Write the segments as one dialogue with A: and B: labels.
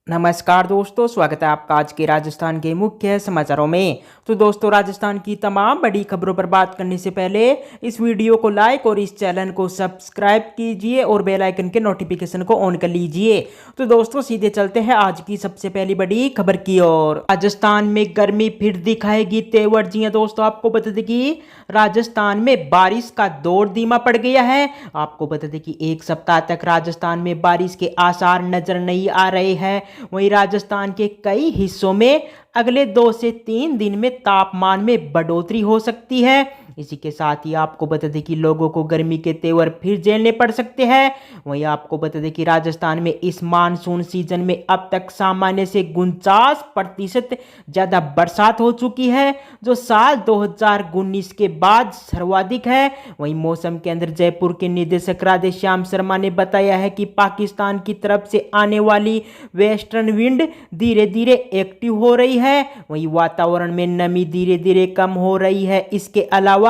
A: नमस्कार दोस्तों, स्वागत है आपका आज के राजस्थान के मुख्य समाचारों में। तो दोस्तों, राजस्थान की तमाम बड़ी खबरों पर बात करने से पहले इस वीडियो को लाइक और इस चैनल को सब्सक्राइब कीजिए और बेल आइकन के नोटिफिकेशन को ऑन कर लीजिए। तो दोस्तों, सीधे चलते हैं आज की सबसे पहली बड़ी खबर की ओर। राजस्थान में गर्मी फिर दिखाएगी तेवर। जी दोस्तों, आपको बता दें कि राजस्थान में बारिश का दौर धीमा पड़ गया है। आपको बता दें कि एक सप्ताह तक राजस्थान में बारिश के आसार नजर नहीं आ रहे हैं। वहीं राजस्थान के कई हिस्सों में अगले 2 से 3 दिन में तापमान में बढ़ोतरी हो सकती है। इसी के साथ ही आपको बता दें कि लोगों को गर्मी के तेवर फिर झेलने पड़ सकते हैं। वहीं आपको बता दें कि राजस्थान में इस मानसून सीजन में अब तक सामान्य से 49% ज़्यादा बरसात हो चुकी है, जो साल 2019 के बाद सर्वाधिक है। वहीं मौसम केंद्र जयपुर के निदेशक राधेश्याम शर्मा ने बताया है कि पाकिस्तान की तरफ से आने वाली वेस्टर्न विंड धीरे धीरे एक्टिव हो रही है। वहीं वातावरण में नमी धीरे धीरे कम हो रही है। इसके अलावा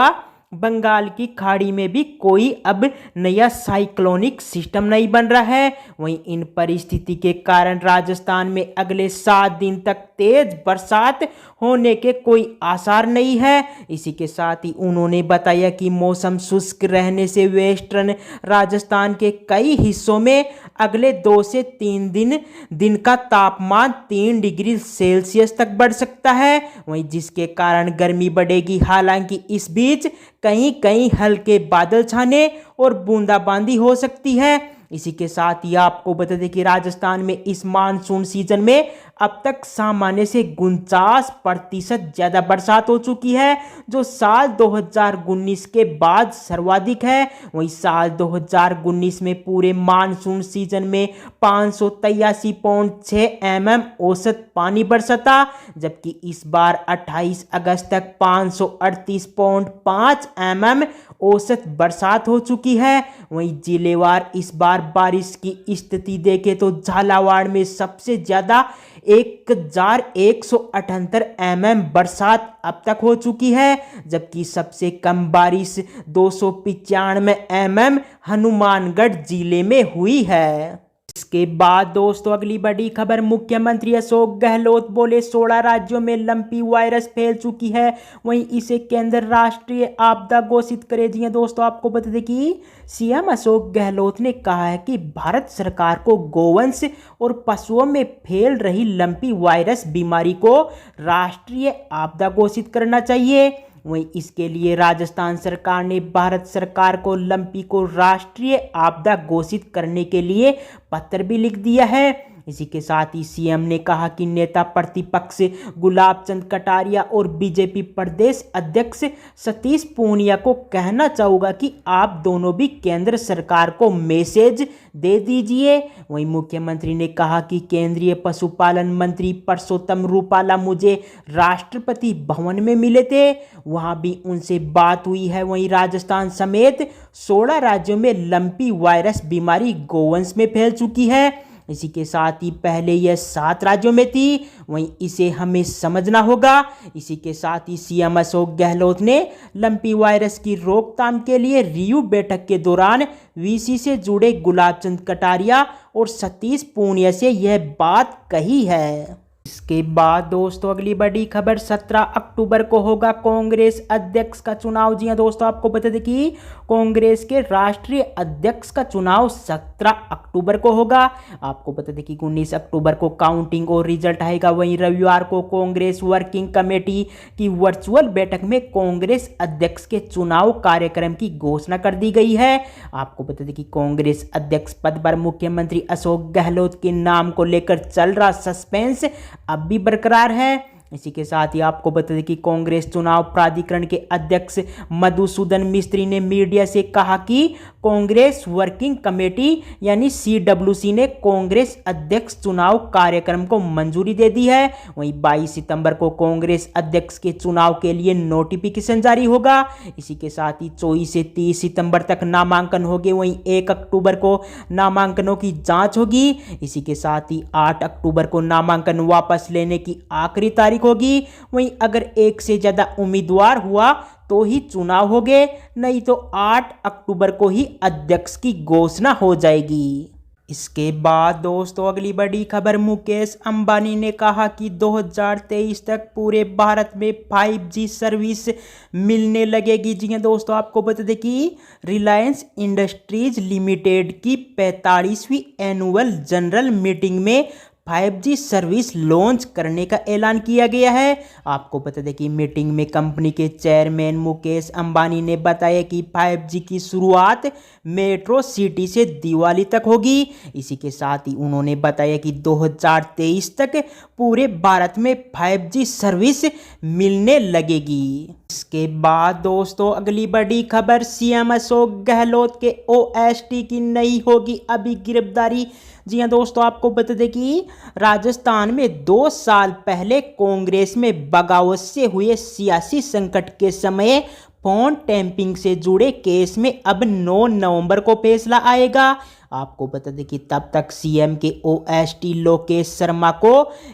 A: बंगाल की खाड़ी में भी कोई अब नया साइक्लोनिक सिस्टम नहीं बन रहा है। वहीं इन परिस्थिति के कारण राजस्थान में अगले 7 दिन तक तेज बरसात होने के कोई आसार नहीं है। इसी के साथ ही उन्होंने बताया कि मौसम शुष्क रहने से वेस्टर्न राजस्थान के कई हिस्सों में अगले 2 से 3 दिन का तापमान 3 डिग्री सेल्सियस तक बढ़ सकता है। वहीं जिसके कारण गर्मी बढ़ेगी। हालांकि इस बीच कहीं कहीं हल्के बादल छाने और बूंदाबांदी हो सकती है। इसी के साथ ही आपको बता दें कि राजस्थान में इस मानसून सीजन में अब तक सामान्य से 49% ज़्यादा बरसात हो चुकी है, जो साल 2019 के बाद सर्वाधिक है। वहीं साल 2019 में पूरे मानसून सीजन में 583.6 mm औसत पानी बरसा था, जबकि इस बार 28 अगस्त तक 538.5 mm औसत बरसात हो चुकी है। वहीं जिलेवार इस बार बारिश की स्थिति देखें तो झालावाड़ में सबसे ज्यादा 1178 mm बरसात अब तक हो चुकी है, जबकि सबसे कम बारिश 295 mm हनुमानगढ़ जिले में हुई है। इसके बाद दोस्तों, अगली बड़ी खबर। मुख्यमंत्री अशोक गहलोत बोले 16 राज्यों में लंपी वायरस फैल चुकी है, वहीं इसे केंद्र राष्ट्रीय आपदा घोषित करे। जी दोस्तों, आपको बता दें कि सीएम अशोक गहलोत ने कहा है कि भारत सरकार को गोवंश और पशुओं में फैल रही लंपी वायरस बीमारी को राष्ट्रीय आपदा घोषित करना चाहिए। वहीं इसके लिए राजस्थान सरकार ने भारत सरकार को लंपी को राष्ट्रीय आपदा घोषित करने के लिए पत्र भी लिख दिया है। इसी के साथ ही सीएम ने कहा कि नेता प्रतिपक्ष गुलाब चंद कटारिया और बीजेपी प्रदेश अध्यक्ष सतीश पूनिया को कहना चाहूँगा कि आप दोनों भी केंद्र सरकार को मैसेज दे दीजिए। वहीं मुख्यमंत्री ने कहा कि केंद्रीय पशुपालन मंत्री परसोत्तम रूपाला मुझे राष्ट्रपति भवन में मिले थे, वहां भी उनसे बात हुई है। वहीं राजस्थान समेत 16 राज्यों में लंपी वायरस बीमारी गोवंश में फैल चुकी है। इसी के साथ ही पहले यह 7 राज्यों में थी, वहीं इसे हमें समझना होगा। इसी के साथ ही सीएम अशोक गहलोत ने लंपी वायरस की रोकथाम के लिए रिव्यू बैठक के दौरान वीसी से जुड़े गुलाब चंद कटारिया और सतीश पूनिया से यह बात कही है। इसके बाद दोस्तों, अगली बड़ी खबर। 17 अक्टूबर को होगा कांग्रेस अध्यक्ष का चुनाव। जी दोस्तों, आपको बता दें कि कांग्रेस के राष्ट्रीय अध्यक्ष का चुनाव 17 अक्टूबर को होगा। आपको बता दें कि 19 अक्टूबर को काउंटिंग और रिजल्ट आएगा। वहीं रविवार को कांग्रेस वर्किंग कमेटी की वर्चुअल बैठक में कांग्रेस अध्यक्ष के चुनाव कार्यक्रम की घोषणा कर दी गई है। आपको बता दें कि कांग्रेस अध्यक्ष पद पर मुख्यमंत्री अशोक गहलोत के नाम को लेकर चल रहा सस्पेंस अब भी बरकरार है। इसी के साथ ही आपको बता दें कि कांग्रेस चुनाव प्राधिकरण के अध्यक्ष मधुसूदन मिस्त्री ने मीडिया से कहा कि कांग्रेस वर्किंग कमेटी यानी सीडब्ल्यूसी ने कांग्रेस अध्यक्ष चुनाव कार्यक्रम को मंजूरी दे दी है। वहीं 22 सितंबर को कांग्रेस अध्यक्ष के चुनाव के लिए नोटिफिकेशन जारी होगा। इसी के साथ ही 24 से 30 सितंबर तक नामांकन होंगे। वहीं 1 अक्टूबर को नामांकनों की जांच होगी। इसी के साथ ही 8 अक्टूबर को नामांकन वापस लेने की आखिरी तारीख होगी। वहीं अगर एक से ज्यादा उम्मीदवार हुआ तो ही चुनाव होंगे, नहीं तो 8 अक्टूबर को ही अध्यक्ष की घोषणा हो जाएगी। इसके बाद दोस्तों अगली बड़ी खबर, मुकेश अंबानी ने कहा कि 2023 तक पूरे भारत में 5G सर्विस मिलने लगेगी। जी हाँ दोस्तों, आपको बता दें कि रिलायंस इंडस्ट्रीज लिमिटेड की 45वीं एनुअल जनरल मीटिंग में 5G सर्विस लॉन्च करने का ऐलान किया गया है। आपको बता दें कि मीटिंग में कंपनी के चेयरमैन मुकेश अंबानी ने बताया कि 5G की शुरुआत मेट्रो सिटी से दिवाली तक होगी। इसी के साथ ही उन्होंने बताया कि 2023 तक पूरे भारत में 5G सर्विस मिलने लगेगी। इसके बाद दोस्तों अगली बड़ी खबर, सीएम अशोक गहलोत के ओएसडी की नहीं होगी अभी गिरफ्तारी। जी हाँ दोस्तों, आपको बता दें कि राजस्थान में 2 साल पहले कांग्रेस में बगावत से हुए सियासी संकट के समय फोन टैंपिंग से जुड़े केस में अब 9 नवंबर को फैसला आएगा। आपको बता दें कि तब तक सीएम के ओएसडी लोकेश शर्मा को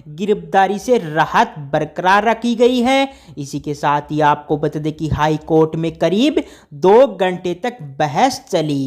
A: गिरफ्तारी से राहत बरकरार रखी गई है। इसी के साथ ही आपको बता दें कि हाई कोर्ट में करीब 2 घंटे तक बहस चली।